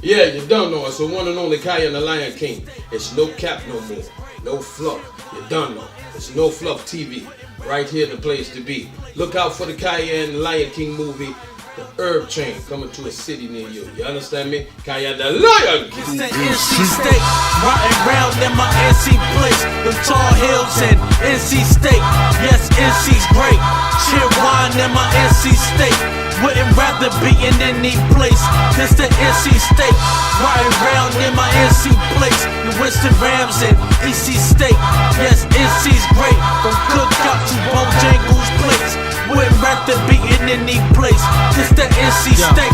Yeah, you don't know. It's the one and only Kaya and the Lion King. It's no cap no more. No fluff. You don't know. It's no fluff TV. Right here, the place to be. Look out for the Kaya and the Lion King movie. The herb chain coming to a city near you. You understand me? Kaya the Lion King. It's the NC State, riding round in my NC place. The tall hills and NC State. Yes, NC's great. Cheer wine in my NC State. Wouldn't rather be in any place. This the NC State, riding round in my NC place. The Winston Rams and EC State. Yes, NC's great. From Cookout to Bojangles Place. Wouldn't rather be in any place. This the NC State.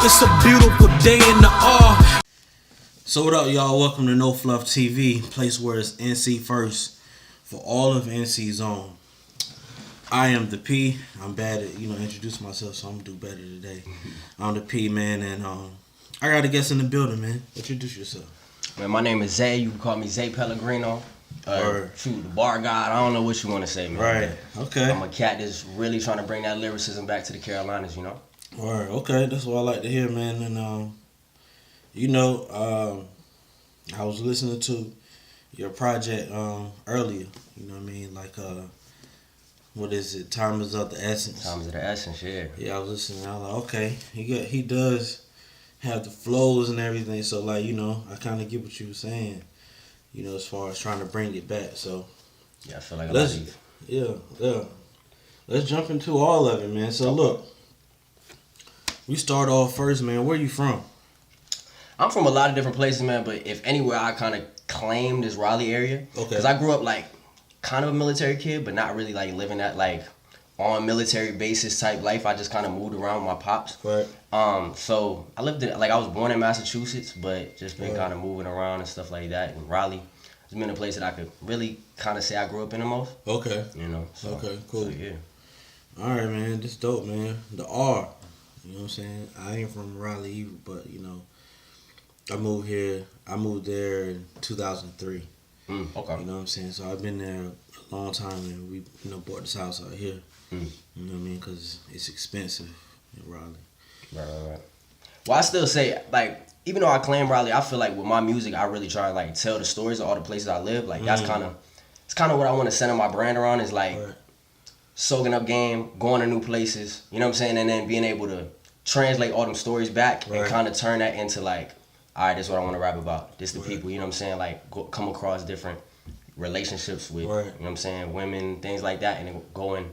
It's a beautiful day in the R. So what up, y'all? Welcome to No Fluff TV, place where it's NC first for all of NC's own. I am the P. I'm bad at introduce myself, so I'm gonna do better today. I'm the P, man, and I got a guest in the building, man. Introduce yourself. Man, my name is Zayy. You can call me Zayy Pellegrino. Shoot, the bar god. I don't know what you want to say, man. Right. Okay. I'm a cat that's really trying to bring that lyricism back to the Carolinas, you know. Right. Okay. That's what I like to hear, man. And I was listening to your project earlier. You know what I mean? Like what is it? Time is of the essence. Time is of the essence, yeah. Yeah, I was listening. I was like, okay, he does have the flows and everything. So like, I kind of get what you were saying. As far as trying to bring it back. So yeah, I feel like let's jump into all of it, man. So look, we start off first, man. Where you from? I'm from a lot of different places, man. But if anywhere I kind of claim this Raleigh area, okay, because I grew up like kind of a military kid, but not really like living that like on military basis type life. I just kind of moved around with my pops. Right. So I lived in, like, I was born in Massachusetts, but just been kind of moving around and stuff like that. And Raleigh has been a place that I could really kind of say I grew up in the most. Okay. So, okay, cool. So, yeah. All right, man. This dope, man. The R. You know what I'm saying? I ain't from Raleigh either, but, I moved here. I moved there in 2003. Okay. You know what I'm saying? So I've been there a long time, and we, bought this house out here. You know what I mean? Because it's expensive in Raleigh. Right. Well, I still say, like, even though I claim Raleigh, I feel like with my music, I really try to, like, tell the stories of all the places I live. Like, that's kind of what I want to center my brand around is, like, soaking up game, going to new places, you know what I'm saying? And then being able to translate all them stories back and kind of turn that into, like, all right, this is what I want to rap about. This the people, you know what I'm saying? Like, come across different relationships with, you know what I'm saying, women, things like that, and then going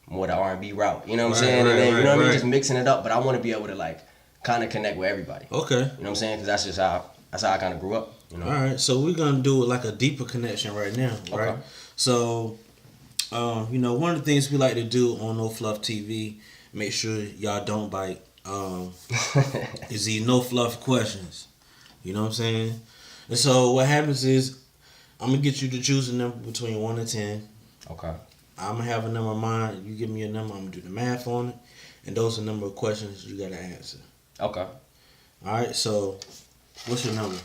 more the R&B route, you know what I'm saying? And then, you know what I mean, just mixing it up. But I want to be able to, like, kind of connect with everybody. Okay. You know what I'm saying? Because that's just how I kind of grew up, All right, so we're going to do, like, a deeper connection right now, right? Okay. So, one of the things we like to do on No Fluff TV, make sure y'all don't bite, is these no fluff questions. You know what I'm saying? And so what happens is, I'm going to get you to choose a number between 1 and 10. Okay. I'm going to have a number of mine. You give me a number. I'm going to do the math on it. And those are the number of questions you got to answer. Okay. All right, so what's your number?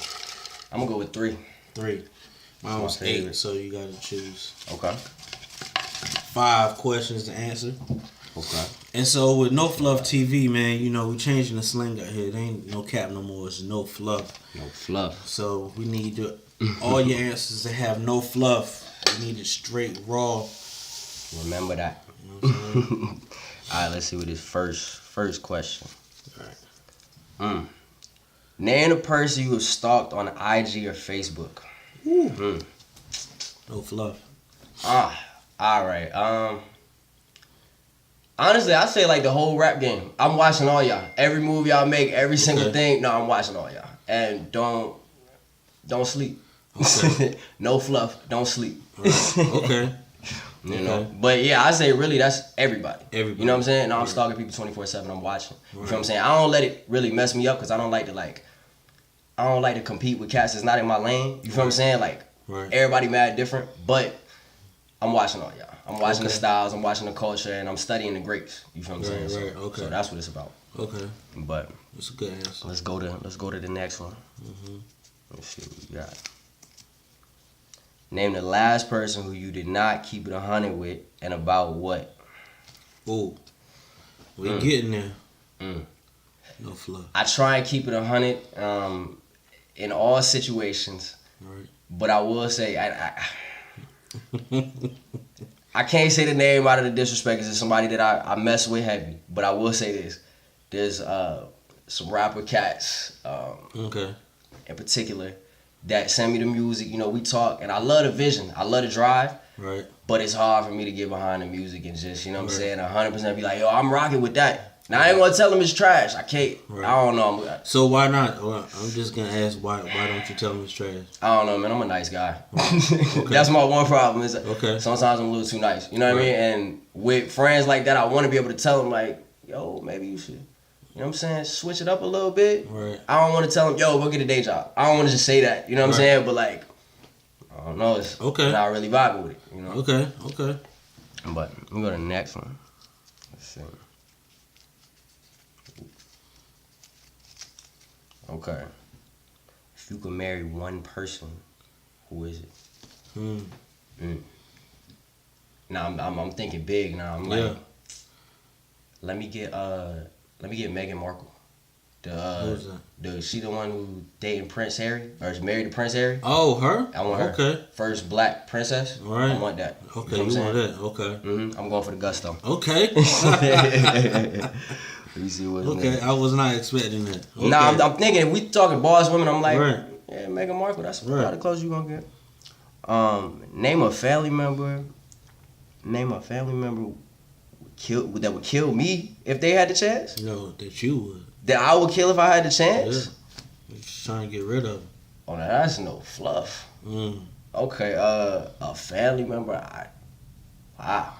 I'm going to go with 3. 3. Mine was 8, so you got to choose. Okay. 5 questions to answer. Okay. And so with No Fluff TV, man, we changing the slang out here. It ain't no cap no more. It's no fluff. No fluff. So we need all your answers to have no fluff. We need it straight, raw. Remember that. You know what I'm saying? All right, let's see what this first question. All right. Name a person you have stalked on IG or Facebook. No fluff. All right. Honestly, I say like the whole rap game. I'm watching all y'all. Every move y'all make, every single thing. No, I'm watching all y'all. And don't sleep. Okay. No fluff. Don't sleep. Right. Okay. You know, but yeah, I say really that's everybody. Everybody. You know what I'm saying? No, I'm stalking people 24/7. I'm watching. You feel what I'm saying? I don't let it really mess me up because I don't like to compete with cats that's not in my lane. You feel what I'm saying? Like everybody mad different, but I'm watching all y'all. I'm watching the styles. I'm watching the culture, and I'm studying the greats. You feel what I'm saying? Right. Okay. So that's what it's about. Okay. But that's a good answer. Let's go to the next one. Let's see what we got. Name the last person who you did not keep it 100 with, and about what? Ooh, we getting there. No fluff. I try and keep it 100 in all situations. Right. But I will say, I can't say the name out of the disrespect because it's somebody that I mess with heavy. But I will say this. There's some rapper cats Okay. in particular that send me the music. You know, we talk. And I love the vision. I love the drive. Right. But it's hard for me to get behind the music and just, you know what I'm saying, 100% be like, yo, I'm rocking with that. Now, I ain't going to tell them it's trash. I can't. Right. I don't know. So why not? Well, I'm just going to ask why don't you tell them it's trash? I don't know, man. I'm a nice guy. Okay. That's my one problem is Okay. sometimes I'm a little too nice. You know what I mean? And with friends like that, I want to be able to tell them, like, yo, maybe you should, you know what I'm saying, switch it up a little bit. Right. I don't want to tell them, yo, go get a day job. I don't want to just say that. You know what I'm saying? But, like, I don't know. It's not really vibing with it, you know? Okay. But let me go to the next one. Let's see. Okay. If you could marry one person, who is it? Now I'm thinking big now. I'm like, let me get Meghan Markle. She the one who dating Prince Harry or is married to Prince Harry. Oh, her? I want her. Okay. First black princess. Right. I want that. Okay, you want that. Okay. I'm going for the gusto. Okay. Let me see what's okay, next. I was not expecting that. Okay. Nah, I'm thinking if we talking boss women, I'm like, right. Yeah, Meghan Markle. That's about the close you gonna get. Name a family member. That would kill me if they had the chance. No, that you would. That I would kill if I had the chance. Yeah. Just trying to get rid of them. Oh, now that's no fluff. Okay, a family member. Wow.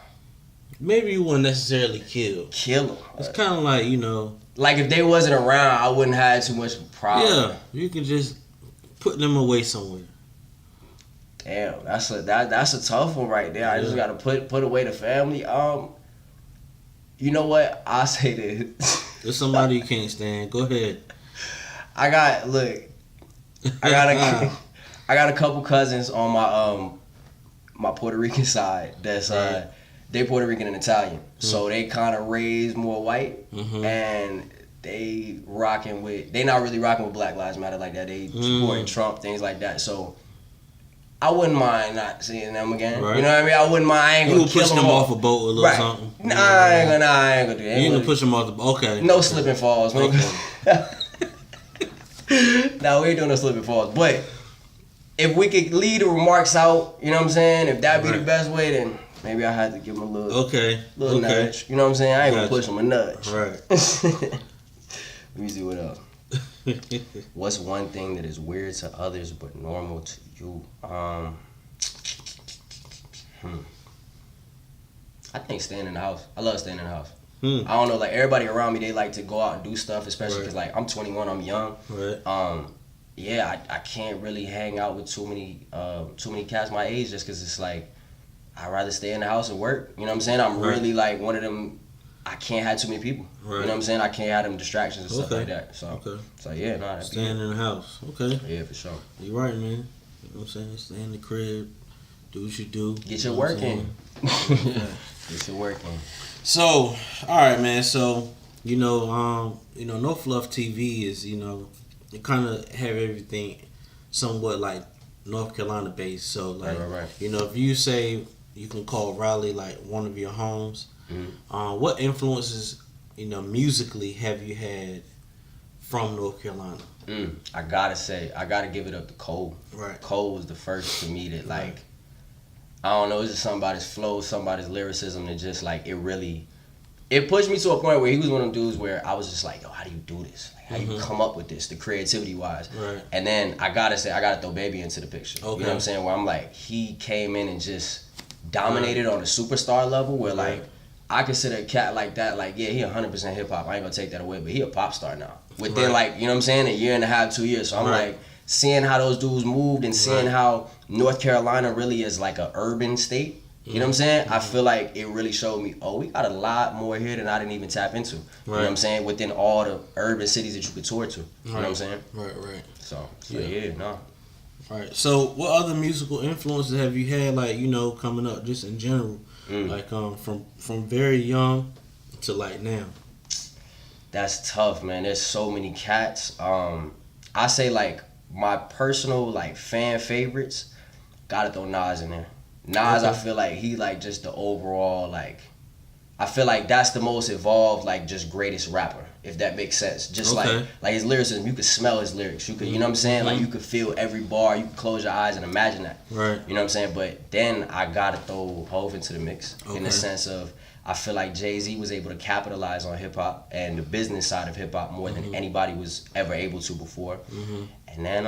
Maybe you wouldn't necessarily kill. Kill them. It's kind of like, you know. Like if they wasn't around, I wouldn't have too much of a problem. Yeah, you can just put them away somewhere. Damn, that's a tough one right there. I just gotta put away the family. You know what? I'll say this. There's somebody you can't stand. Go ahead. I got a couple cousins on my Puerto Rican side that's they Puerto Rican and Italian. So they kind of raised more white and they not really rocking with Black Lives Matter like that. They supporting Trump, things like that. So I wouldn't mind not seeing them again. Right. You know what I mean? I wouldn't mind. I ain't gonna kill them off a boat or a little something. Nah, I ain't gonna do that. You ain't gonna push them off the boat. Okay. No slip and falls. Okay. Nah, we ain't doing no slip and falls. But if we could leave the remarks out, you know what I'm saying? If that'd be the best way, then maybe I had to give them a little nudge. You know what I'm saying? I ain't gonna push them a nudge. Right. Let me see what else. What's one thing that is weird to others but normal to you? I think staying in the house. I love staying in the house. I don't know, like everybody around me, they like to go out and do stuff, especially because like I'm 21, I'm young. Right. Yeah, I can't really hang out with too many cats my age just because it's like I'd rather stay in the house and work. You know what I'm saying? I'm really like one of them. I can't have too many people. Right. You know what I'm saying? I can't have them distractions and stuff like that. So, yeah, no. Staying in the house. Okay. Yeah, for sure. You're right, man. You know what I'm saying? Stay in the crib. Do what you do. Get your work in. Get your work in. So, all right, man. So, No Fluff TV is, it kind of have everything somewhat like North Carolina based. So, like, right. If you say you can call Raleigh like one of your homes, what influences, musically have you had from North Carolina? I gotta give it up to Cole. Right. Cole was the first to me that like, I don't know, it's just somebody's flow, somebody's lyricism that just like, it pushed me to a point where he was one of them dudes where I was just like, yo, how do you do this? Like, how you come up with this, the creativity wise? Right. And then I gotta throw Baby into the picture. Okay. You know what I'm saying? Where I'm like, he came in and just dominated on a superstar level where like, I consider a cat like that, like, yeah, he 100% hip hop. I ain't gonna take that away, but he a pop star now. Within like, you know what I'm saying, a year and a half, 2 years. So I'm like, seeing how those dudes moved and seeing how North Carolina really is like a urban state. You know what I'm saying? I feel like it really showed me, we got a lot more here than I didn't even tap into. You know what I'm saying? Within all the urban cities that you could tour to. You know what I'm saying? Right. So no. All right. So what other musical influences have you had, like, coming up just in general? Like from very young to like now. That's tough, man. There's so many cats. I say like my personal like fan favorites. Gotta throw Nas in there. Nas, I feel like he like just the overall like. I feel like that's the most evolved, like just greatest rapper, if that makes sense. Just like his lyricism, you could smell his lyrics. You could, you know what I'm saying? Like you could feel every bar. You could close your eyes and imagine that. Right. You know what I'm saying? But then I gotta throw Hov into the mix in the sense of I feel like Jay-Z was able to capitalize on hip hop and the business side of hip hop more than anybody was ever able to before. And then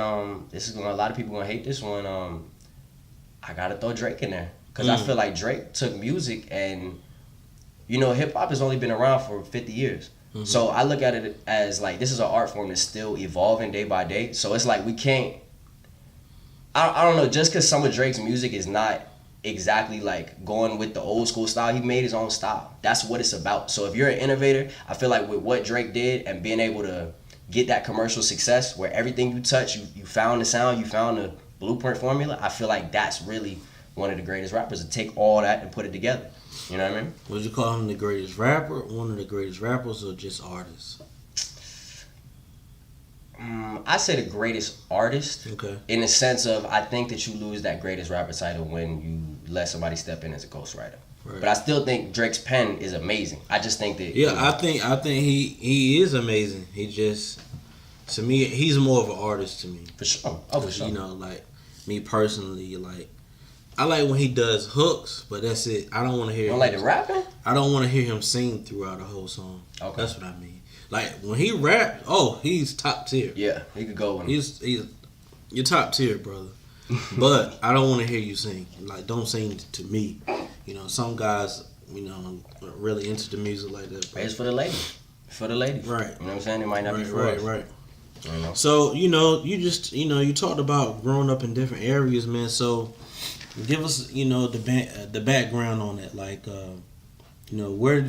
this is a lot of people gonna hate this one. I gotta throw Drake in there because I feel like Drake took music and. You know, hip hop has only been around for 50 years. So I look at it as like this is an art form that's still evolving day by day. So it's like we can't. I don't know. Just because some of Drake's music is not exactly like going with the old school style, he made his own style. That's what it's about. So if you're an innovator, I feel like with what Drake did and being able to get that commercial success where everything you touch, you found the sound, you found the blueprint formula. I feel like that's really one of the greatest rappers to take all that and put it together. You know what I mean? Would you call him the greatest rapper, one of the greatest rappers, or just artist? I say the greatest artist. Okay. In the sense of, I think that you lose that greatest rapper title when you let somebody step in as a ghostwriter. Right. But I still think Drake's pen is amazing. I just think that. Yeah, I think he is amazing. He just, to me, he's more of an artist to me. For sure. Oh, for sure. You know, like me personally, like. I like when he does hooks, but that's it. I don't want to hear. You don't like the rapping? I don't want to hear him sing throughout the whole song. Okay, that's what I mean. Like when he rap, he's top tier. Yeah, he could go. He's you're top tier, brother. But I don't want to hear you sing. Like don't sing to me. You know, some guys, you know, are really into the music like that. It's for the ladies. For the ladies. Right. You know what I'm saying? It might not be for us. Right. You know? So you talked about growing up in different areas, man. So. Give us, the background on that. Like, where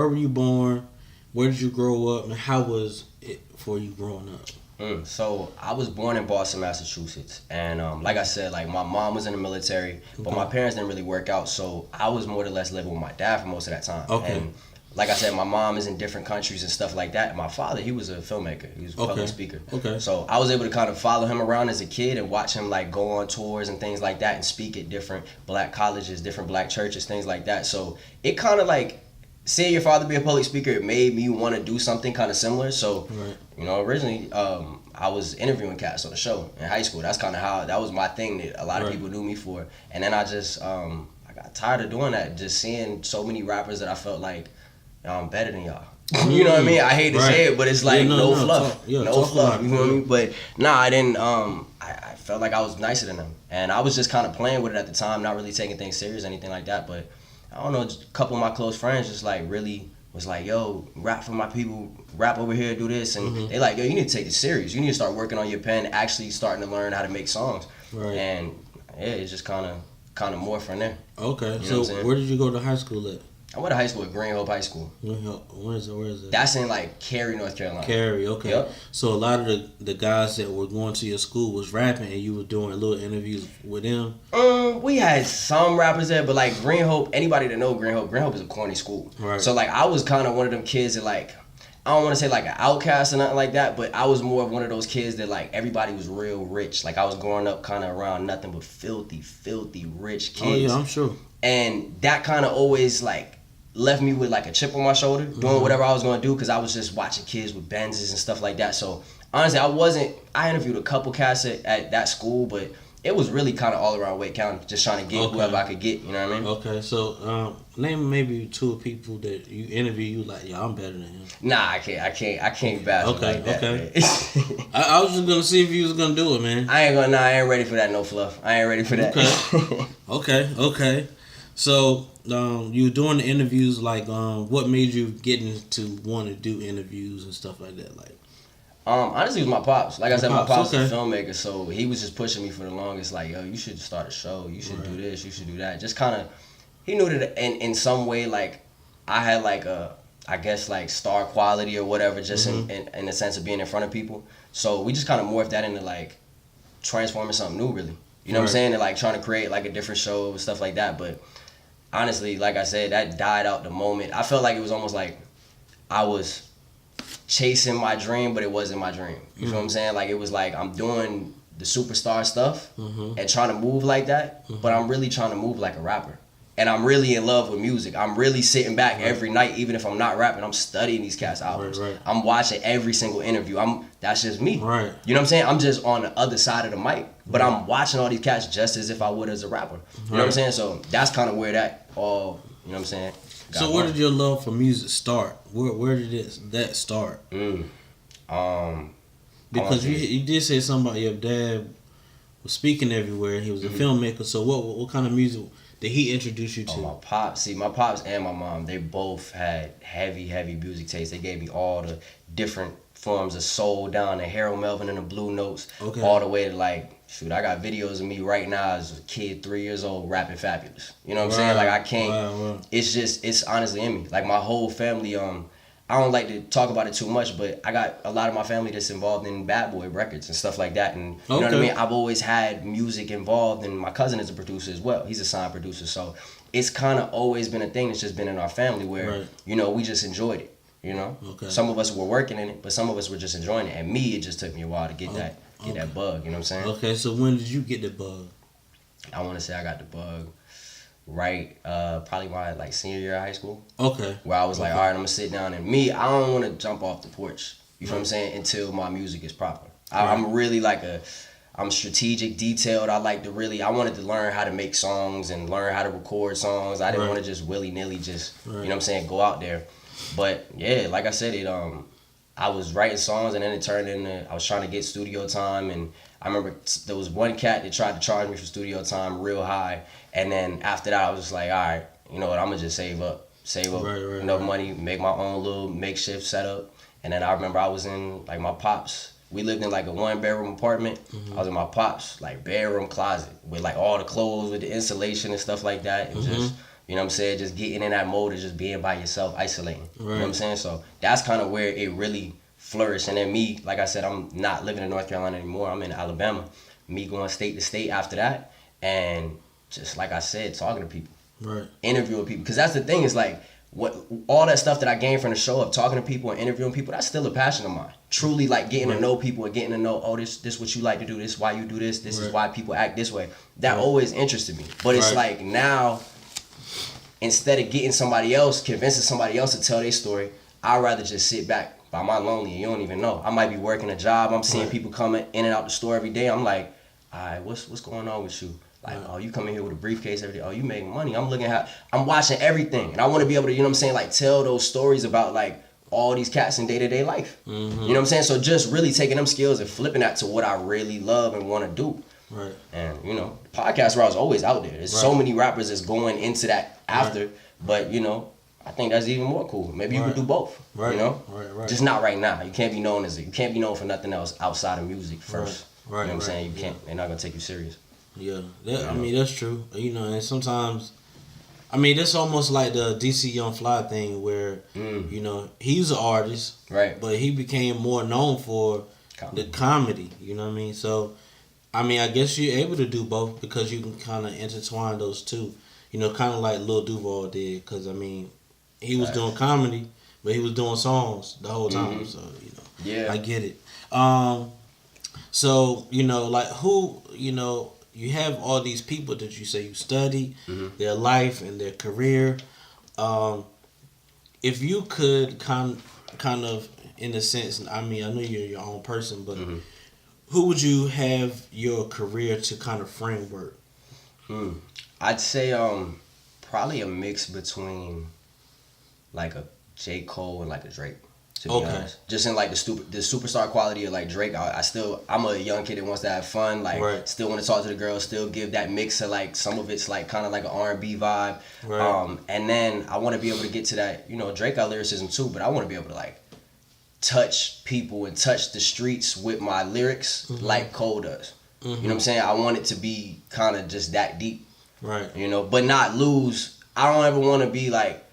were you born? Where did you grow up? And how was it for you growing up? So I was born in Boston, Massachusetts, and like I said, like my mom was in the military, but my parents didn't really work out, so I was more or less living with my dad for most of that time. Okay. And like I said, my mom is in different countries and stuff like that. And my father, he was a filmmaker. He was a public speaker. Okay. So I was able to kind of follow him around as a kid and watch him like go on tours and things like that and speak at different black colleges, different black churches, things like that. So it kind of like, seeing your father be a public speaker, it made me want to do something kind of similar. So, originally I was interviewing cats on the show in high school. That's kind of how, that was my thing that a lot of people knew me for. And then I just, I got tired of doing that, just seeing so many rappers that I felt like, I'm better than y'all. You know what I mean? I hate to say it, but it's like no fluff. No fluff. You know what I mean? But I didn't. I felt like I was nicer than them, and I was just kind of playing with it at the time, not really taking things serious, anything like that. But I don't know, just a couple of my close friends just like really was like, "Yo, rap for my people, rap over here, do this," and they like, "Yo, you need to take this serious. You need to start working on your pen, actually starting to learn how to make songs." Right. And yeah, it's just kind of more from there. Okay. You know so where did you go to high school at? I went to high school at Green Hope High School. Where is it? That's in like Cary, North Carolina. Cary, okay. Yep. So a lot of the guys that were going to your school was rapping, and you were doing little interviews with them. We had some rappers there, but like Green Hope, anybody that know Green Hope is a corny school. Right. So like I was kind of one of them kids that like, I don't want to say like an outcast or nothing like that, but I was more of one of those kids that like everybody was real rich. Like I was growing up kind of around nothing but filthy rich kids. Oh yeah, I'm sure. And that kind of always like left me with like a chip on my shoulder, doing whatever I was going to do, because I was just watching kids with Benzes and stuff like that. So honestly, I interviewed a couple cats at that school, but it was really kind of all around Wake County, just trying to get whoever I could get, you know what I mean? Okay, so name maybe two people that you interview, you like, yeah, I'm better than him. Nah, I can't battle like that. Okay. I was just gonna see if you was gonna do it, man. I ain't ready for that, no fluff. I ain't ready for that. Okay. So you were doing the interviews, like what made you get into want to do interviews and stuff like that, like? Honestly, it was my pops. Like I said, my pops is a filmmaker, so he was just pushing me for the longest. Like, yo, you should start a show. You should do this. You should do that. Just kind of, he knew that in some way, like, I had like I guess like star quality or whatever, just in the sense of being in front of people. So we just kind of morphed that into like transforming something new, really. You know what I'm saying? And like trying to create like a different show and stuff like that. But honestly, like I said, that died out the moment. I felt like it was almost like I was chasing my dream, but it wasn't my dream. You feel what I'm saying? Like, it was like I'm doing the superstar stuff and trying to move like that, but I'm really trying to move like a rapper. And I'm really in love with music. I'm really sitting back every night, even if I'm not rapping. I'm studying these cats' albums. I'm watching every single interview. That's just me. Right. You know what I'm saying? I'm just on the other side of the mic, but I'm watching all these cats just as if I would as a rapper. You know what I'm saying? So that's kind of where that all, you know what I'm saying? So where did your love for music start? Where did that start? Because you did say something about your dad was speaking everywhere. He was a filmmaker. So what kind of music did he introduce you to? My pops and my mom, they both had heavy music taste. They gave me all the different forms of soul, down to Harold Melvin and the Blue Notes, all the way to like, shoot, I got videos of me right now as a kid, 3 years old, rapping Fabulous. You know what I'm saying? Like, I can't, it's honestly in me. Like, my whole family, I don't like to talk about it too much, but I got a lot of my family that's involved in Bad Boy Records and stuff like that. And you know what I mean? I've always had music involved, and my cousin is a producer as well. He's a signed producer. So it's kind of always been a thing that's just been in our family where, you know, we just enjoyed it, you know? Some of us were working in it, but some of us were just enjoying it. And me, it just took me a while to get that bug, you know what I'm saying? Okay, so when did you get the bug? I want to say I got the bug right, probably my like senior year of high school. Okay. Where I was like, all right, I'm gonna sit down, and me, I don't want to jump off the porch. You know what I'm saying? Until my music is proper. I'm really like I'm strategic, detailed. I wanted to learn how to make songs and learn how to record songs. I didn't want to just willy nilly just, you know what I'm saying, go out there. But yeah, like I said, I was writing songs, and then it turned into I was trying to get studio time, and I remember there was one cat that tried to charge me for studio time real high. And then after that, I was just like, all right, you know what, I'm going to just save up enough money, make my own little makeshift setup. And then I remember I was in, like, my pops. We lived in, like, a one-bedroom apartment. I was in my pops, like, bedroom closet with, like, all the clothes with the insulation and stuff like that. And just, you know what I'm saying, just getting in that mode of just being by yourself, isolating. You know what I'm saying? So that's kind of where it really flourished. And then me, like I said, I'm not living in North Carolina anymore. I'm in Alabama. Me going state to state after that. And just like I said, talking to people, interviewing people, because that's the thing, is like all that stuff that I gained from the show of talking to people and interviewing people, that's still a passion of mine. Truly, like getting to know people and getting to know, oh, this what you like to do, this is why you do this, this is why people act this way. That always interested me. But it's like now, instead of convincing somebody else to tell their story, I'd rather just sit back by my lonely, and you don't even know. I might be working a job, I'm seeing people coming in and out the store every day. I'm like, all right, what's going on with you? Like, oh, you come in here with a briefcase every day. Oh, you making money. I'm watching everything. And I want to be able to, you know what I'm saying, like tell those stories about like all these cats in day-to-day life. You know what I'm saying? So just really taking them skills and flipping that to what I really love and want to do. Right. And, you know, podcast route is always out there. There's so many rappers that's going into that after. But, you know, I think that's even more cool. Maybe you could do both. You know? Just not right now. You can't be known for nothing else outside of music first. You know what I'm saying? They're not going to take you serious. Yeah, I mean, that's true. You know, and sometimes, I mean, that's almost like the DC Young Fly thing where, you know, he's an artist, but he became more known for the comedy, you know what I mean? So, I mean, I guess you're able to do both because you can kind of intertwine those two, you know, kind of like Lil Duval did, because, I mean, he was doing comedy, but he was doing songs the whole time, so, you know, I get it. So, you know, like who, you know, you have all these people that you say you study, their life and their career. If you could kind of, in a sense, I mean, I know you're your own person, but who would you have your career to kind of framework? I'd say probably a mix between like a J. Cole and like a Drake. To be honest. Just in like the superstar quality of like Drake, I'm a young kid that wants to have fun, like still want to talk to the girls, still give that mix of like some of it's like kind of like an R&B vibe, and then I want to be able to get to that, you know, Drake got lyricism too, but I want to be able to like touch people and touch the streets with my lyrics like Cole does. You know what I'm saying? I want it to be kind of just that deep, you know, but not lose. I don't ever want to be like,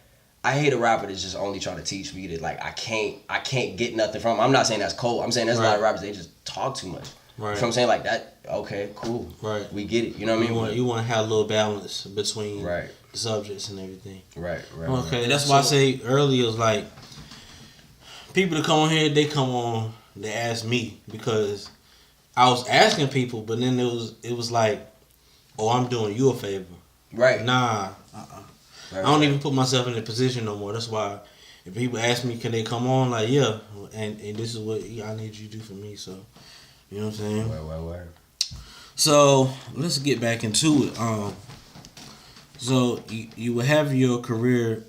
I hate a rapper that's just only trying to teach me that like I can't get nothing from him. I'm not saying that's Cole. I'm saying there's a lot of rappers, they just talk too much. You know what I'm saying? Like that, okay, cool. We get it. You know what I mean? You want to have a little balance between the subjects and everything. Right. Okay, that's why I say earlier was like people that come on here, they come on, they ask me because I was asking people, but then it was like, oh, I'm doing you a favor. Right. Nah. Right, I don't even put myself in the position no more. That's why if people ask me, can they come on? Like, yeah. And this is what I need you to do for me. So, you know what I'm saying? Word. So, let's get back into it. So, you will have your career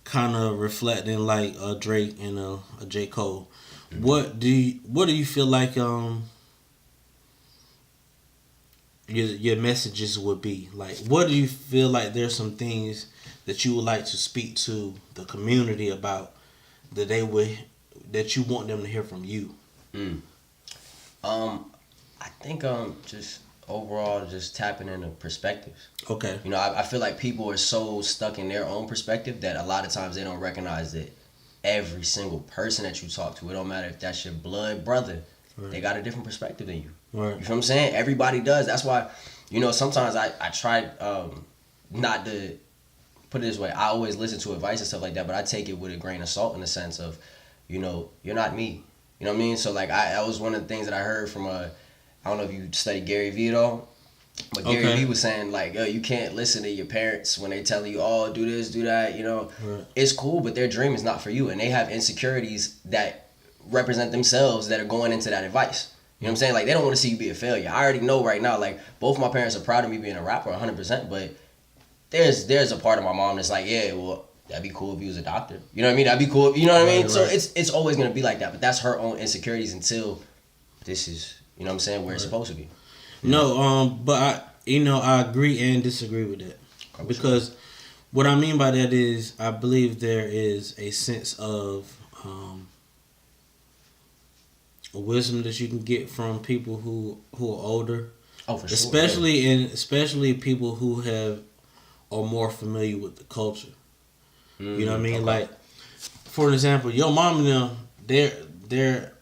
kind of reflecting like a Drake and a J. Cole. Mm-hmm. What do you feel like your messages would be? Like, what do you feel like there's some things that you would like to speak to the community about that you want them to hear from you? I think just overall just tapping into perspectives. Okay. You know, I feel like people are so stuck in their own perspective that a lot of times they don't recognize that every single person that you talk to, it don't matter if that's your blood brother, right, they got a different perspective than you. Right. You feel what I'm saying? Everybody does. That's why, you know, sometimes I try not to put it this way. I always listen to advice and stuff like that, but I take it with a grain of salt in the sense of, you know, you're not me. You know what I mean? So like that was one of the things that I heard from I don't know if you study Gary Vee at all, but Gary Vee was saying like, yo, you can't listen to your parents when they telling you, oh, do this, do that. You know, right, it's cool, but their dream is not for you, and they have insecurities that represent themselves that are going into that advice. You know what I'm saying? Like, they don't want to see you be a failure. I already know right now, like, both my parents are proud of me being a rapper 100%, but there's a part of my mom that's like, yeah, well, that'd be cool if you was a doctor. You know what I mean? That'd be cool. You know what I mean? Right. So it's always going to be like that, but that's her own insecurities until this is, you know what I'm saying, where it's supposed to be. No, but I agree and disagree with that. Because what I mean by that is I believe there is a sense of wisdom that you can get from people who are older. Oh, for sure. Especially people who are more familiar with the culture. You know what I mean? Okay. Like, for example, your mom and them, their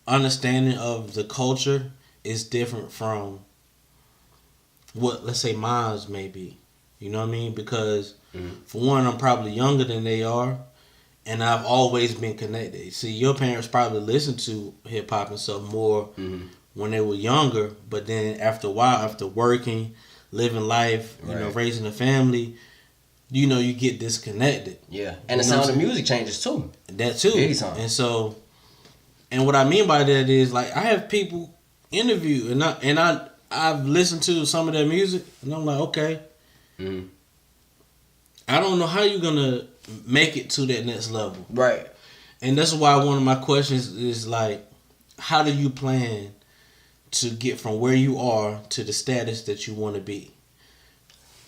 understanding of the culture is different from what, let's say, mine's may be. You know what I mean? Because for one, I'm probably younger than they are, and I've always been connected. See, your parents probably listened to hip hop and stuff more when they were younger, but then after a while, after working, living life, you know, raising a family, you know, you get disconnected. Yeah, and the sound of music changes too. That too. And so, and what I mean by that is, like, I have people interview, and I've listened to some of their music, and I'm like, okay, I don't know how you're gonna make it to that next level. Right. And that's why one of my questions is like, how do you plan to get from where you are to the status that you want to be?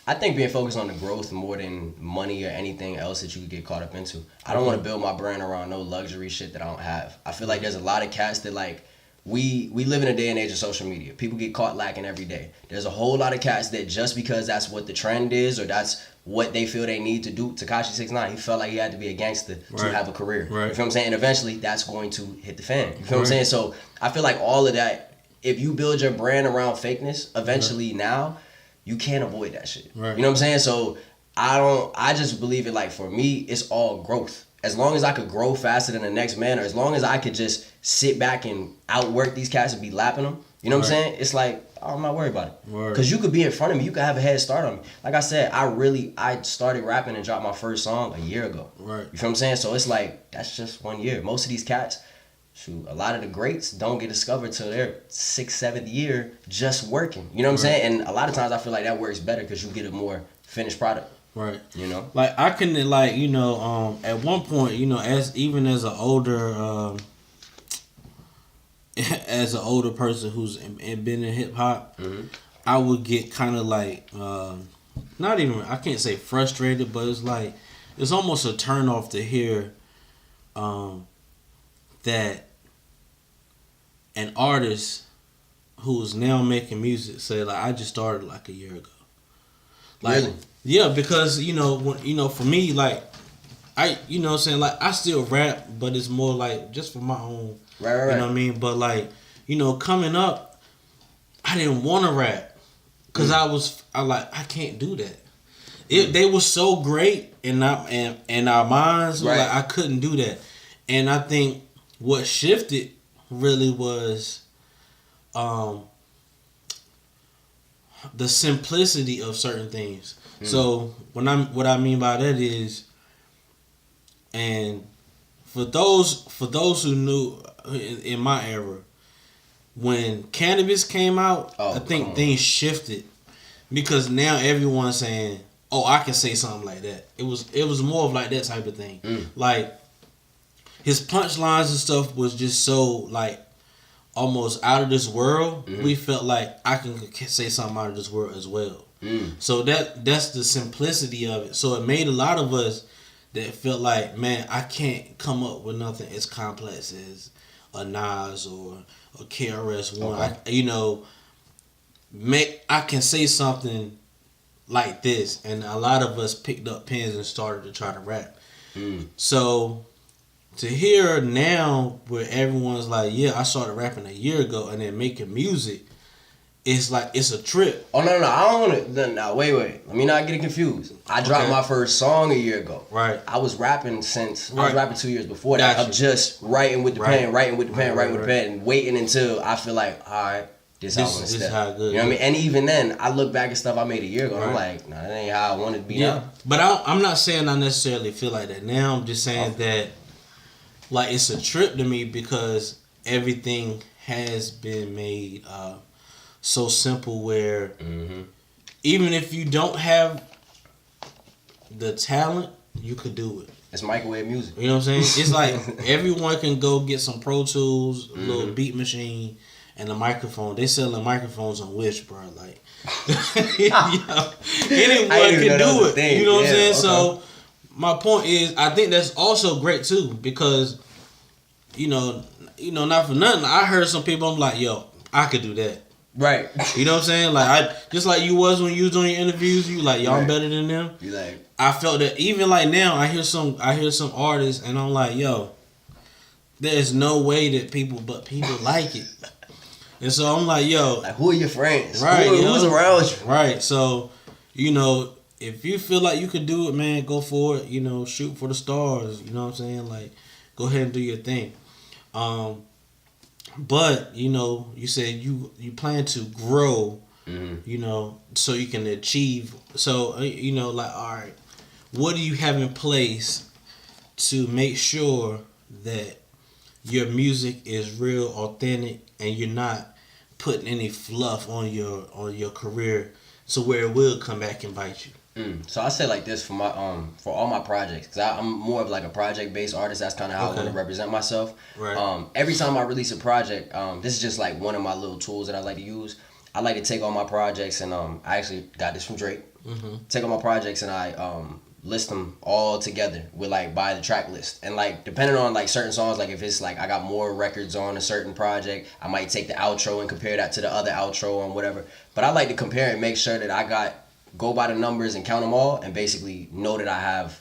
I think being focused on the growth more than money or anything else that you could get caught up into. I don't want to build my brand around no luxury shit that I don't have. I feel like there's a lot of cats that, like, we live in a day and age of social media. People get caught lacking every day. There's a whole lot of cats that just because that's what the trend is or that's what they feel they need to do. Tekashi 6ix9ine, he felt like he had to be a gangster to have a career. Right. You feel what I'm saying? And eventually that's going to hit the fan. You feel what I'm saying? So I feel like all of that, if you build your brand around fakeness, eventually now you can't avoid that shit. Right. You know what I'm saying? So I just believe it, like, for me, it's all growth. As long as I could grow faster than the next man, or as long as I could just sit back and outwork these cats and be lapping them, you know what I'm saying? It's like, I'm not worried about it. Because you could be in front of me. You could have a head start on me. Like I said, I started rapping and dropped my first song a year ago. Right. You feel what I'm saying? So it's like, that's just 1 year. Most of these cats, shoot, a lot of the greats don't get discovered till their 6th, 7th year just working. You know what I'm saying? And a lot of times I feel like that works better because you get a more finished product. Right. You know? Like, I can, like, you know, at one point, you know, as an older person who's been in hip hop, I would get kind of like, not even, I can't say frustrated, but it's like, it's almost a turn off to hear that an artist who is now making music say, like, I just started like a year ago. Like, really? Yeah, because, you know, for me, like, you know what I'm saying, like, I still rap, but it's more like just for my own, right. You know what I mean? But, like, you know, coming up, I didn't want to rap because I can't do that. They were so great in our minds, like, I couldn't do that. And I think what shifted really was the simplicity of certain things. So what I mean by that is, and for those who knew in my era, when cannabis came out, I think things shifted because now everyone's saying, "Oh, I can say something like that." It was more of like that type of thing. Like his punchlines and stuff was just so like almost out of this world. We felt like I can say something out of this world as well. So that's the simplicity of it. So it made a lot of us that felt like, man, I can't come up with nothing as complex as a Nas or a KRS-One. I can say something like this, and a lot of us picked up pens and started to try to rap. So to hear now where everyone's like, yeah, I started rapping a year ago and then making music, it's like, it's a trip. Oh, no, I don't want to. No, wait. Let me not get it confused. I dropped my first song a year ago. Right. I was rapping I was rapping 2 years before that. Gotcha. I'm just writing with the pen, writing with the pen, and waiting until I feel like, all right, this how I want to step. How good. You know what I mean? And even then, I look back at stuff I made a year ago, and I'm like, nah, that ain't how I wanted to be now. But I'm not saying I necessarily feel like that now. I'm just saying that, like, it's a trip to me because everything has been made so simple where even if you don't have the talent, you could do it. It's microwave music. You know what I'm saying? It's like everyone can go get some Pro Tools, a little beat machine, and a microphone. They selling microphones on Wish, bro. Like, anyone can do it. You know what I'm saying? Okay. So my point is, I think that's also great too because, you know, not for nothing. I heard some people. I'm like, yo, I could do that. Right. You know what I'm saying? Like, I just like you was when you was doing your interviews. You like, y'all I'm better than them. You like. I felt that even like now, I hear some artists, and I'm like, yo, there's no way that people like it. And so I'm like, yo, like, who are your friends? Right, who's around you? Right. So, if you feel like you could do it, man, go for it. Shoot for the stars. You know what I'm saying? Like, go ahead and do your thing. But you said you plan to grow, so you can achieve. So like, all right, what do you have in place to make sure that your music is real, authentic, and you're not putting any fluff on your career, so where it will come back and bite you? So I say like this for my for all my projects, because I'm more of like a project based artist. That's kind of how I want to represent myself. Right. Every time I release a project, this is just like one of my little tools that I like to use. I like to take all my projects and I actually got this from Drake. Take all my projects and I list them all together with like by the track list, and like depending on like certain songs, like if it's like I got more records on a certain project, I might take the outro and compare that to the other outro and whatever. But I like to compare and make sure that I go by the numbers and count them all and basically know that I have,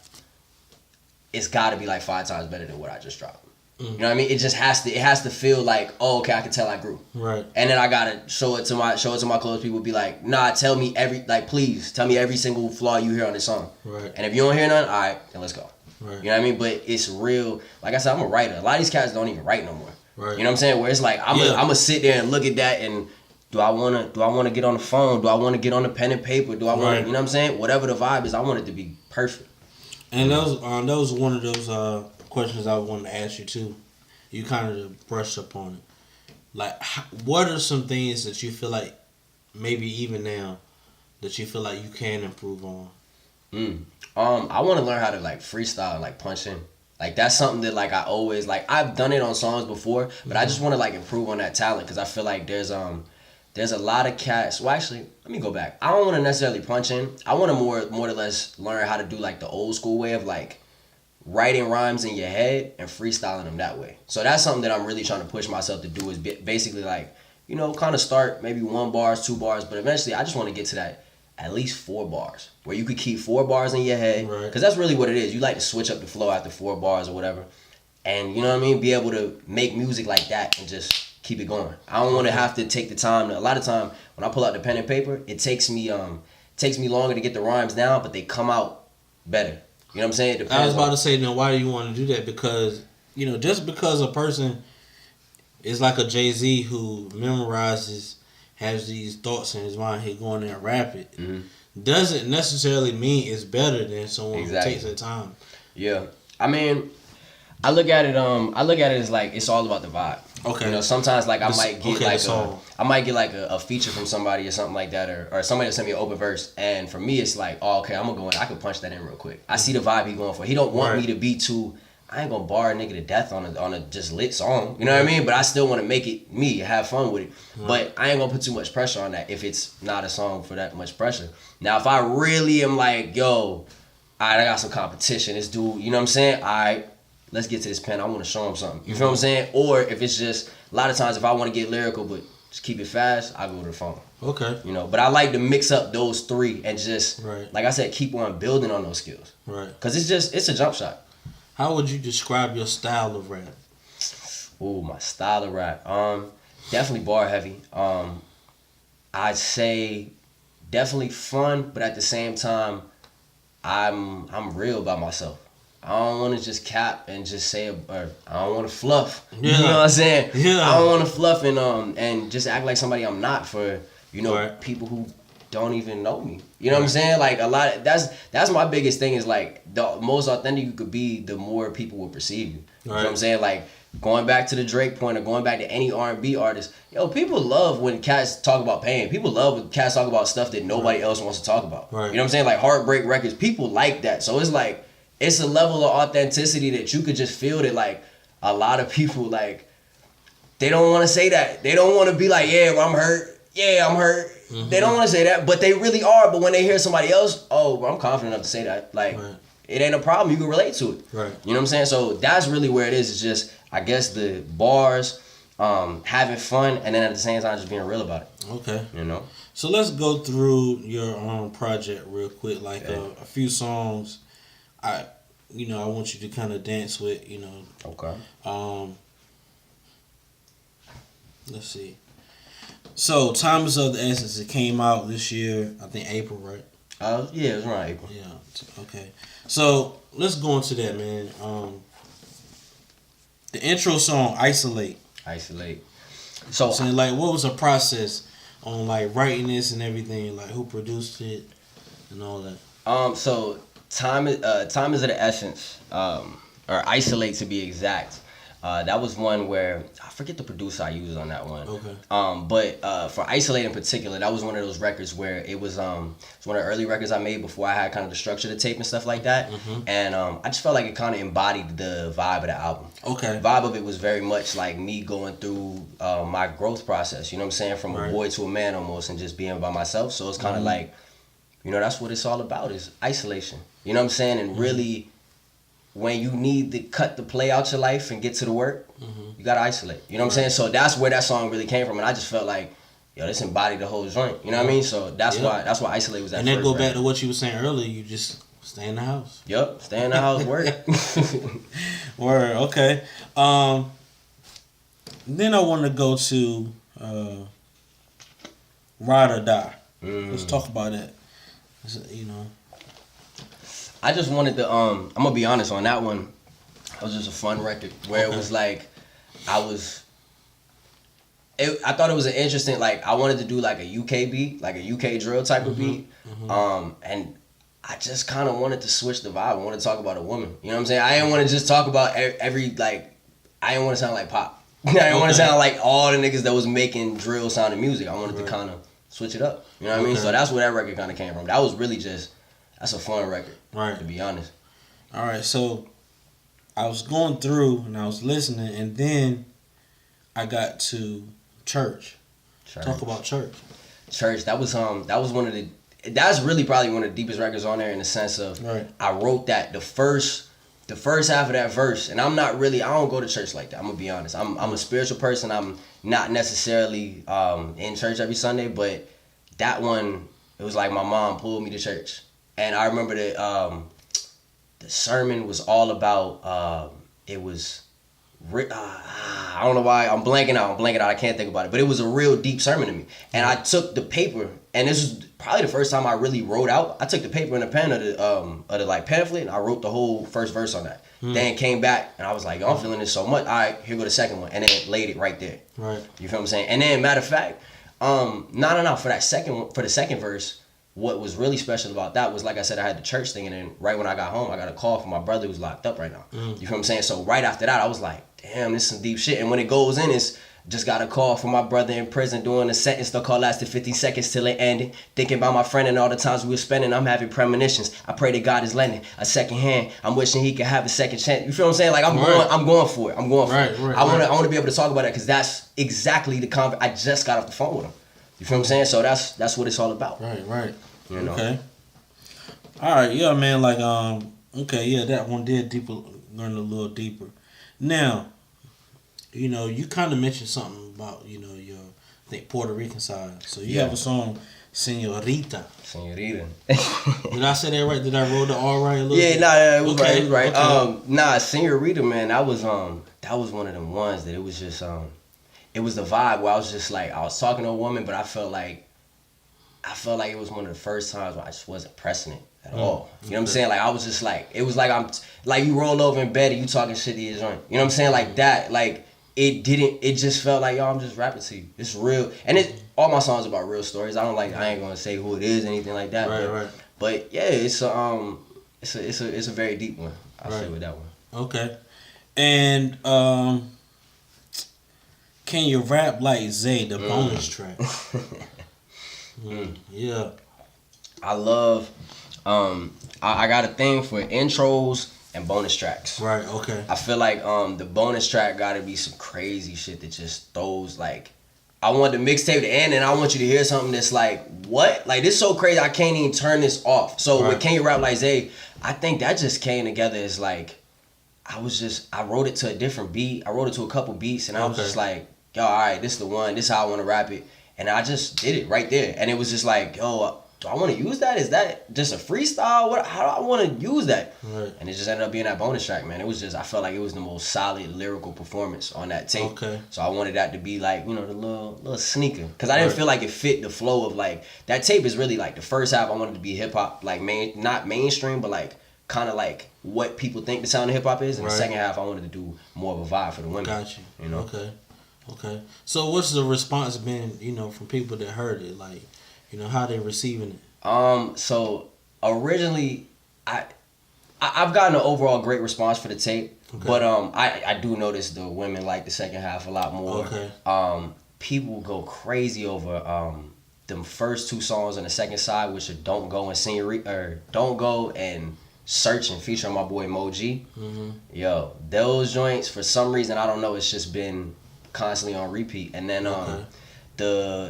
it's got to be like 5 times better than what I just dropped. You know what I mean? It just has to feel like, oh, okay, I can tell I grew. Right. And then I gotta show it to my close people. Be like, nah, please tell me every single flaw you hear on this song. Right. And if you don't hear none, all right, then let's go. Right. You know what I mean? But it's real. Like I said, I'm a writer. A lot of these cats don't even write no more. Right. You know what I'm saying? Where it's like I'm gonna sit there and look at that and. Do I wanna get on the phone? Do I wanna get on the pen and paper? Do I wanna, you know what I'm saying? Whatever the vibe is, I want it to be perfect. And that was one of those questions I wanted to ask you too. You kind of brushed up on it. Like, what are some things that you feel like, maybe even now, that you feel like you can improve on? I want to learn how to like freestyle and like punch in. Like that's something that like I always like. I've done it on songs before, but I just want to like improve on that talent because I feel like there's a lot of cats. Well, actually, let me go back. I don't want to necessarily punch in. I want to more or less learn how to do like the old school way of like writing rhymes in your head and freestyling them that way. So that's something that I'm really trying to push myself to do is basically like, kind of start maybe 1 bar, 2 bars, but eventually I just want to get to that at least 4 bars where you could keep 4 bars in your head. Right. Because that's really what it is. You like to switch up the flow after 4 bars or whatever. And you know what I mean? Be able to make music like that and just keep it going. I don't want to have to take the time. A lot of time when I pull out the pen and paper, it takes me longer to get the rhymes down, but they come out better. You know what I'm saying? I was about to say, now why do you want to do that? Because just because a person is like a Jay-Z who memorizes, has these thoughts in his mind, he going there and rap it, doesn't necessarily mean it's better than someone who takes their time. Yeah, I mean, I look at it as like it's all about the vibe. Okay. Sometimes like I might get like a feature from somebody or something like that, or somebody will send me an open verse, and for me it's like, oh, okay, I'm gonna go in, I can punch that in real quick. I see the vibe he going for. He don't want me to be too. I ain't gonna bar a nigga to death on a just lit song. You know what I mean? But I still want to make it me, have fun with it. But I ain't gonna put too much pressure on that if it's not a song for that much pressure. Now if I really am like, yo, all right, I got some competition. This dude, you know what I'm saying? All right, let's get to this pen. I want to show him something. You feel what I'm saying? Or if it's just, a lot of times if I want to get lyrical but just keep it fast, I go to the phone. Okay. But I like to mix up those three and just, like I said, keep on building on those skills. Right. Because it's a jump shot. How would you describe your style of rap? Ooh, my style of rap. Definitely bar heavy. I'd say definitely fun, but at the same time, I'm real about myself. I don't want to just cap and just say, or I don't want to fluff. Yeah. You know what I'm saying? Yeah. I don't want to fluff and just act like somebody I'm not for people who don't even know me. You know what I'm saying? Like that's my biggest thing is like the most authentic you could be, the more people will perceive you. You know what I'm saying? Like going back to the Drake point or going back to any R&B artist, people love when cats talk about pain. People love when cats talk about stuff that nobody else wants to talk about. Right. You know what I'm saying? Like heartbreak records, people like that. So it's like, it's a level of authenticity that you could just feel that like a lot of people like, they don't want to say that. They don't want to be like, yeah, well, I'm hurt. Yeah, I'm hurt. Mm-hmm. They don't want to say that, but they really are. But when they hear somebody else, oh, I'm confident enough to say that. Like, it ain't a problem. You can relate to it. Right. You know what I'm saying? So that's really where it is. It's just, I guess, the bars, having fun, and then at the same time just being real about it. Okay. So let's go through your project real quick, like a few songs. I want you to kind of dance with. Okay. Let's see. So, Time is of the Essence. It came out this year, I think April, right? Yeah, it was around April. Yeah. Okay. So let's go into that, man. The intro song, Isolate. So, like, what was the process on like writing this and everything? Like, who produced it and all that? So Time is of the Essence, or Isolate to be exact. That was one where I forget the producer I used on that one. Okay. But for Isolate in particular, that was one of those records where it was one of the early records I made before I had kind of the structure of the tape and stuff like that. Mm-hmm. And I just felt like it kind of embodied the vibe of the album. Okay. The vibe of it was very much like me going through my growth process. You know what I'm saying? From a boy to a man almost, and just being by myself. So it's kind of like, that's what it's all about, is isolation. You know what I'm saying? And really, when you need to cut the play out your life and get to the work, you gotta isolate. You know what I'm saying? So that's where that song really came from, and I just felt like, this embodied the whole joint. You know what I mean? So that's why Isolate was that. And then go back to what you were saying earlier. You just stay in the house. Yep, stay in the house, work. Word. Okay. Then I want to go to Ride or Die. Let's talk about that. I just wanted to, I'm gonna be honest on that one. It was just a fun record where it was like, I thought it was an interesting, like, I wanted to do like a UK beat, like a UK drill type of beat. And I just kind of wanted to switch the vibe. I wanted to talk about a woman. You know what I'm saying? I didn't want to just talk about every, like, I didn't want to sound like Pop. I didn't want to sound like all the niggas that was making drill sounding music. I wanted to kind of switch it up. You know what I mean? So that's where that record kind of came from. That was really just, that's a fun record, to be honest. All right, so I was going through and I was listening, and then I got to Church. Talk about Church. Church, that was one of the, that's really probably one of the deepest records on there, in the sense of, I wrote that the first half of that verse, and I don't go to church like that. I'm gonna be honest. I'm a spiritual person. I'm not necessarily in church every Sunday, but that one, it was like my mom pulled me to church. And I remember that the sermon was all about, I don't know why, I'm blanking out, I can't think about it. But it was a real deep sermon to me. And I took the paper, and this was probably the first time I really wrote out. I took the paper and the pen of the like pamphlet, and I wrote the whole first verse on that. Then came back and I was like, yo, I'm feeling this so much. All right, here go the second one, and then laid it right there. Right. You feel what I'm saying? And then matter of fact, no, for that second one, for the second verse, what was really special about that was, like I said, I had the church thing, and then right when I got home, I got a call from my brother who's locked up right now. You feel what I'm saying? So right after that, I was like, damn, this is some deep shit. And when it goes in, it's just got a call from my brother in prison doing a sentence. The call lasted 50 seconds till it ended. Thinking about my friend and all the times we were spending, I'm having premonitions. I pray that God is lending a second hand. I'm wishing he could have a second chance. You feel what I'm saying? Like I'm going for it. I'm going for it. I want to be able to talk about that because that's exactly the I just got off the phone with him. You feel what I'm saying? So that's what it's all about. Right. You know? Okay. All right, yeah, man. Like, okay, yeah, that one did learn a little deeper. Now, you know, you kind of mentioned something about, you know, your, I think, Puerto Rican side. So you have a song, Señorita. Señorita. Did I say that right? Did I roll the R right a little bit? It was right. It was right. Okay. Señorita, man, that was one of them ones that it was just it was the vibe where I was just like, I was talking to a woman, but I felt like it was one of the first times where I just wasn't pressing it at all. You know what I'm saying? Like I was just like, it was like I'm like you roll over in bed and you talking shit to your joint. You know what I'm saying? Like that. Like it just felt like, yo, I'm just rapping to you. It's real. And all my songs about real stories. I ain't gonna say who it is, anything like that. Right. But yeah, it's a very deep one. I'll say with that one. Okay. And can you rap like Zayy, the bonus track? Yeah. I love I got a thing for intros and bonus tracks. Right, okay. I feel like the bonus track gotta be some crazy shit that just throws like, I want the mixtape to end and I want you to hear something that's like, what? Like this so crazy I can't even turn this off. So with Can You Rap Like Zayy, I think that just came together as like, I wrote it to a different beat. I wrote it to a couple beats and I was just like, yo, alright, this is the one, this is how I wanna rap it. And I just did it right there. And it was just like, yo, do I want to use that? Is that just a freestyle? How do I want to use that? Right. And it just ended up being that bonus track, man. It was just, I felt like it was the most solid lyrical performance on that tape. Okay. So I wanted that to be like, you know, the little sneaker. Because I didn't feel like it fit the flow of like, that tape is really like, the first half I wanted to be hip hop, like not mainstream, but like kind of like what people think the sound of hip hop is. And the second half I wanted to do more of a vibe for the women. Gotcha. You know? Okay. So what's the response been, you know, from people that heard it? Like, you know, how they receiving it? So originally I've gotten an overall great response for the tape. Okay. But I do notice the women like the second half a lot more. Okay. People go crazy over them first two songs on the second side, which are Don't Go and Señorita, or Don't Go and Search and feature on my boy Moji. Mm-hmm. Yo, those joints for some reason, I don't know, it's just been constantly on repeat. And then the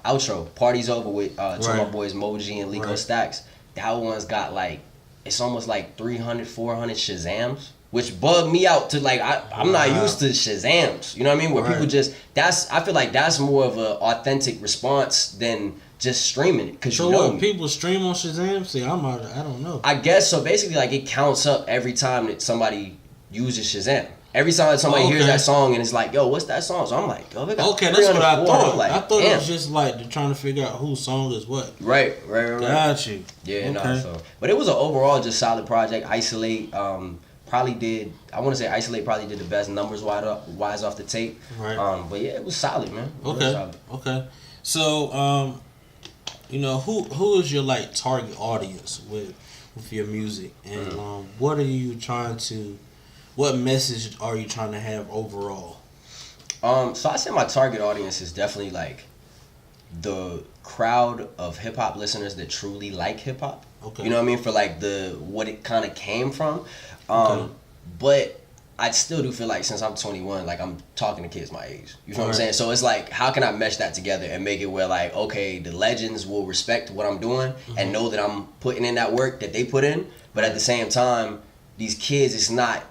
outro, Party's Over with two of my boys Moji and Lico Stacks, that one's got like, it's almost like 300, 400 Shazams, which bugged me out to like, I'm not used to Shazams, you know what I mean? Where people just, I feel like that's more of an authentic response than just streaming it. Cause so you know what, people stream on Shazam? See, I don't know. I guess so. Basically, like it counts up every time that somebody uses Shazam. Every time that somebody hears that song and it's like, yo, what's that song? So I'm like, yo, they got okay, that's what I thought. Like, I thought it was just like they're trying to figure out whose song is what. Right. Got you. Yeah, no. So, but it was an overall just solid project. Isolate probably did the best numbers wise off the tape. Right. But yeah, it was solid, man. Okay. So you know, who is your like target audience with your music, and what message are you trying to have overall? So I say my target audience is definitely like the crowd of hip hop listeners that truly like hip hop. Okay. You know what I mean? For like what it kind of came from. But I still do feel like since I'm 21, like I'm talking to kids my age. You feel what I'm saying? So it's like, how can I mesh that together and make it where like, okay, the legends will respect what I'm doing and know that I'm putting in that work that they put in. But at the same time, these kids, it's not,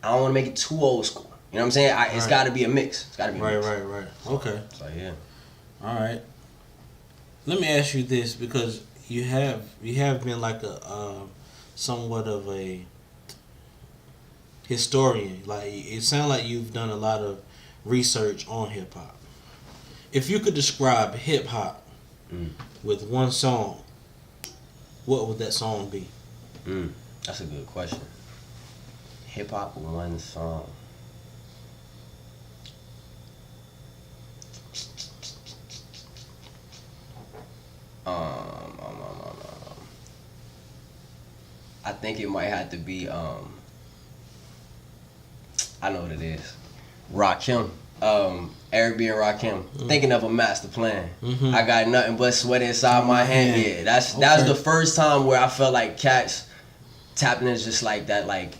I don't want to make it too old school. You know what I'm saying? It's got to be a mix. It's got to be a mix. Right. Okay. So yeah. All right. Let me ask you this, because you have been like a somewhat of a historian. Like, it sounds like you've done a lot of research on hip hop. If you could describe hip hop with one song, what would that song be? That's a good question. hip hop with one song. I think it might have to be I know what it is. Rakim. Eric B and Rakim. Thinking of a master plan. I got nothing but sweat inside my hand. Yeah, that was the first time where I felt like cats tapping is just like that. Like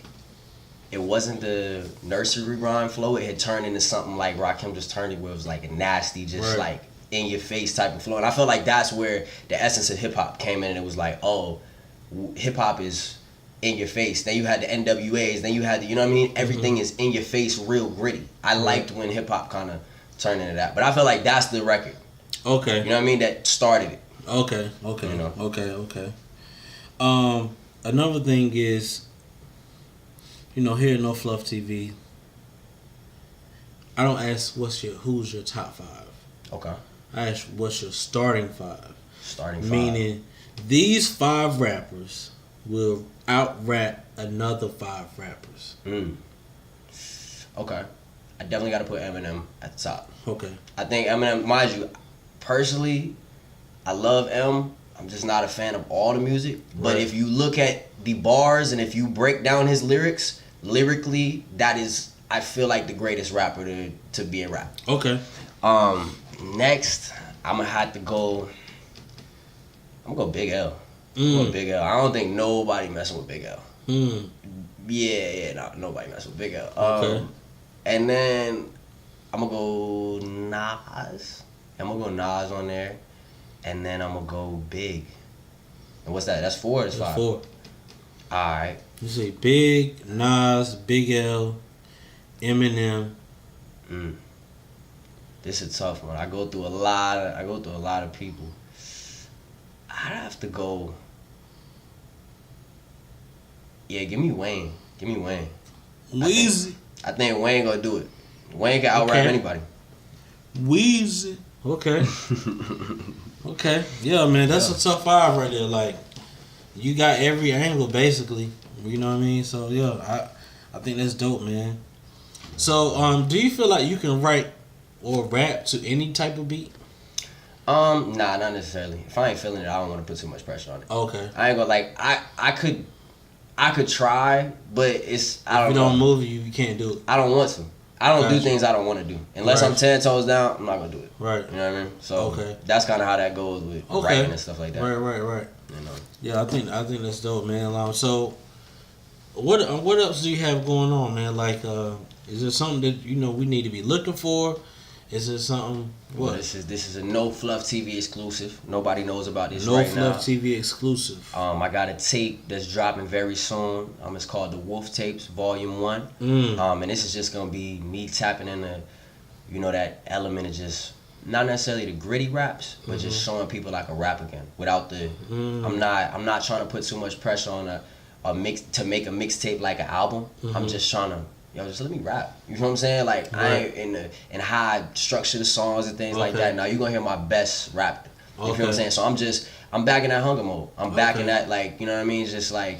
it wasn't the nursery rhyme flow. It had turned into something like Rakim just turned it where it was like a nasty, just like in your face type of flow. And I felt like that's where the essence of hip hop came in. And it was like, oh, hip hop is in your face. Then you had the NWAs. Then you had the, you know what I mean? Everything is in your face, real gritty. I liked when hip hop kind of turned into that. But I feel like that's the record. Okay. You know what I mean? That started it. Okay. You know? Okay. Another thing is, you know, here at No Fluff TV, I don't ask who's your top 5. Okay. I ask what's your starting 5. Starting 5. Meaning these 5 rappers will out-rap another 5 rappers. Okay. I definitely got to put Eminem at the top. Okay. I think Eminem, mind you, personally, I love M. I'm just not a fan of all the music. But if you look at the bars and if you break down his lyrics, lyrically, that is, I feel like, the greatest rapper to be in rap. Okay. Next, I'm going to have to go, I'm going to go Big L. Big L. I don't think nobody messing with Big L. Yeah, nobody messing with Big L. Okay. And then I'm gonna go Nas. I'm gonna go Nas on there, and then I'm gonna go Big. And what's that? That's 4 or that's 5? 4. All right. You say Big, Nas, Big L, Eminem. This is a tough one. I go through a lot of people. I'd have to go. Yeah, give me Wayne. Weezy. I think Wayne gonna do it. Wayne can out-rap anybody. Weezy. Okay. Okay. Yeah, man, that's a tough 5 right there. Like, you got every angle, basically. You know what I mean? So, yeah, I think that's dope, man. So, do you feel like you can write or rap to any type of beat? Nah, not necessarily. If I ain't feeling it, I don't want to put too much pressure on it. Okay. I ain't gonna I could try, but it's I don't. If it know. don't move you can't do it. I don't want to. I don't do things I don't want to do unless I'm 10 toes down. I'm not gonna do it. Right. You know what I mean? So that's kind of how that goes with writing and stuff like that. Right. You know. Yeah, I think that's dope, man. So, what else do you have going on, man? Like, is there something that we need to be looking for? Is it something? What? Well, this is a No Fluff TV exclusive. Nobody knows about this right now. No Fluff TV exclusive. I got a tape that's dropping very soon. It's called The Wolf Tapes Volume 1. And this is just gonna be me tapping into, that element of just not necessarily the gritty raps, but just showing people like a rap again without the. I'm not trying to put too much pressure on a mix to make a mixtape like an album. I'm just trying to. Just let me rap. You know what I'm saying? Like I ain't in how I structure the songs and things like that. Now you gonna hear my best rap. You feel what I'm saying? So I'm back in that hunger mode. I'm back in that, like, you know what I mean? It's just like,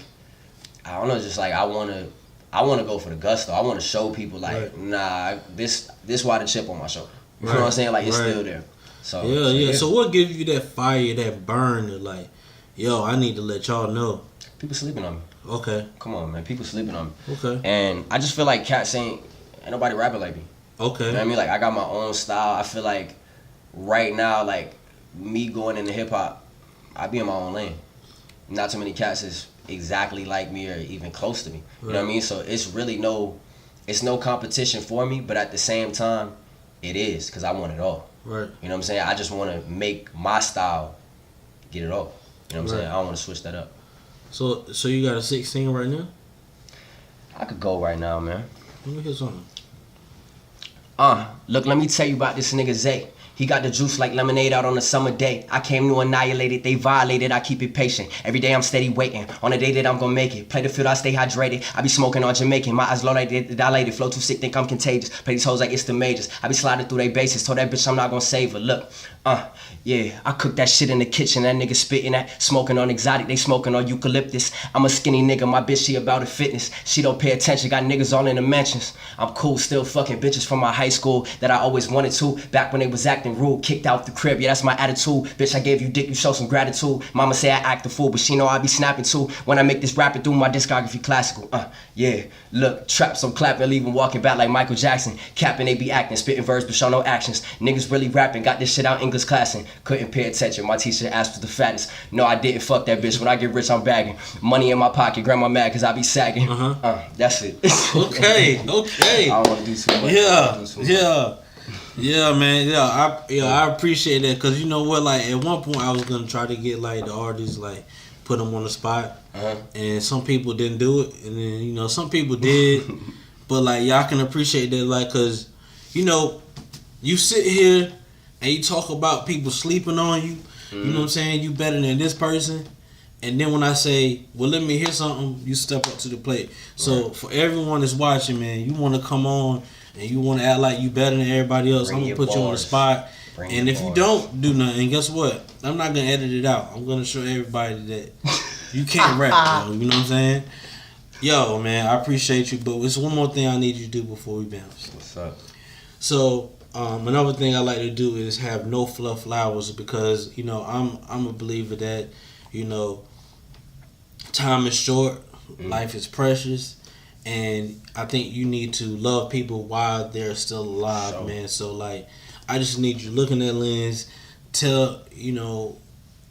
I don't know, just like I wanna go for the gusto. I wanna show people like, nah, this why the chip on my shoulder. You know what I'm saying? Like it's still there. So yeah. So what gives you that fire, that burn, that like, yo, I need to let y'all know. People sleeping on me. Okay. Come on, man. People sleeping on me. Okay. And I just feel like cats ain't nobody rapping like me. Okay. You know what I mean? Like I got my own style. I feel like right now, like me going into hip hop, I be in my own lane. Not too many cats is exactly like me or even close to me. You know what I mean? So it's really no competition for me, but at the same time, it is because I want it all. Right. You know what I'm saying? I just want to make my style get it all. You know what I'm saying? I don't want to switch that up. So you got a 16 right now? I could go right now, man. Let me hear something. Look, let me tell you about this nigga Zayy. He got the juice like lemonade out on a summer day. I came to annihilate it, they violated, I keep it patient. Every day I'm steady waiting, on the day that I'm gonna make it. Play the field, I stay hydrated. I be smoking on Jamaican, my eyes low like they dilated. Flow too sick, think I'm contagious. Play these hoes like it's the majors. I be sliding through they bases, told that bitch I'm not gonna save her. Look, Yeah, I cook that shit in the kitchen, that nigga spitting that, smoking on exotic, they smoking on eucalyptus. I'm a skinny nigga, my bitch, she about her fitness. She don't pay attention, got niggas all in the mansions. I'm cool, still fucking bitches from my high school that I always wanted to. Back when they was acting rude, kicked out the crib, yeah, that's my attitude. Bitch, I gave you dick, you show some gratitude. Mama say I act a fool, but she know I be snapping too. When I make this rapping through my discography classical. Yeah, look, traps, I'm clapping, leaving walking back like Michael Jackson. Capping, they be acting, spitting verbs, but show no actions. Niggas really rapping, got this shit out English classing. Couldn't pay attention, my teacher asked for the fattest. No, I didn't, fuck that bitch. When I get rich, I'm bagging. Money in my pocket, grandma mad cause I be sagging. That's it. Okay. I don't wanna do too much. Yeah, man. I appreciate that, cause you know what, like at one point I was gonna try to get like the artists, like put them on the spot, and some people didn't do it, and then you know some people did, but like y'all can appreciate that, like, cause you know you sit here and you talk about people sleeping on you, you know what I'm saying, you better than this person, and then when I say, well, let me hear something, you step up to the plate. So for everyone that's watching, man, you want to come on and you want to act like you better than everybody else, I'm gonna put you on the spot. And if you don't do nothing, guess what? I'm not gonna edit it out. I'm gonna show everybody that you can't rap, yo, you know what I'm saying? Yo, man, I appreciate you, but there's one more thing I need you to do before we bounce. What's up? So another thing I like to do is have no fluff flowers, because you know I'm a believer that, you know, time is short, life is precious, and I think you need to love people while they're still alive, man. So like, I just need you to look in that lens, tell, you know,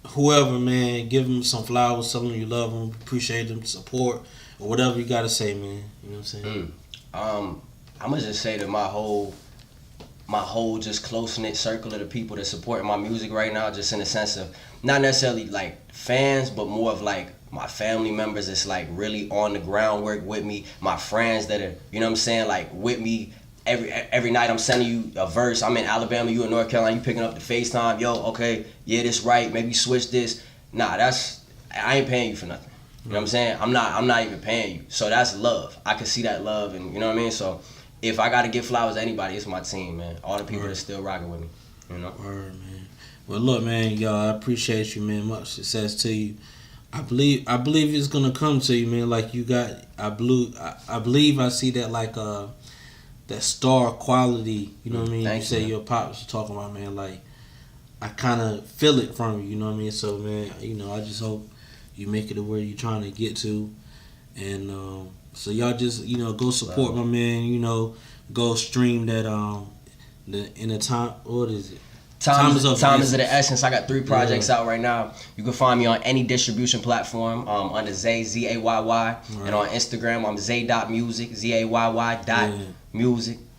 whoever, man, give them some flowers, tell them you love them, appreciate them, support, or whatever you gotta say, man. You know what I'm saying? I'm gonna just say that my whole just close-knit circle of the people that support my music right now, just in the sense of not necessarily like fans, but more of like my family members that's like really on the groundwork with me, my friends that are, you know what I'm saying, like with me. Every night I'm sending you a verse. I'm in Alabama, you in North Carolina, you picking up the FaceTime. Yo, okay, yeah, this right. Maybe switch this. Nah, I ain't paying you for nothing. You know what I'm saying? I'm not even paying you. So that's love. I can see that love, and you know what I mean. So if I gotta give flowers to anybody, it's my team, man. All the people that's still rocking with me. You know. Word, man. Well, look, man, y'all, I appreciate you, man. Much success to you. I believe it's gonna come to you, man. Like you got, I believe I see that like that star quality, you know what I mean? Thank you say you. your pops are talking about, man, like I kind of feel it from you, you know what I mean? So, man, you know, I just hope you make it to where you're trying to get to, and so y'all just, you know, go support my man, you know, go stream that in the time, what is it? Time is of the essence. I got 3 projects out right now. You can find me on any distribution platform under Zayy, Zayy, and on Instagram I'm Zayy.music, Zayy.music.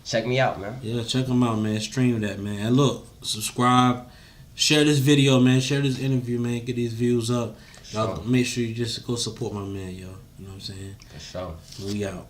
Check me out, man. Yeah, check them out, man. Stream that, man. And look, subscribe, share this video, man. Share this interview, man. Get these views up. Y'all make sure you just go support my man, yo. You know what I'm saying? For sure. We out.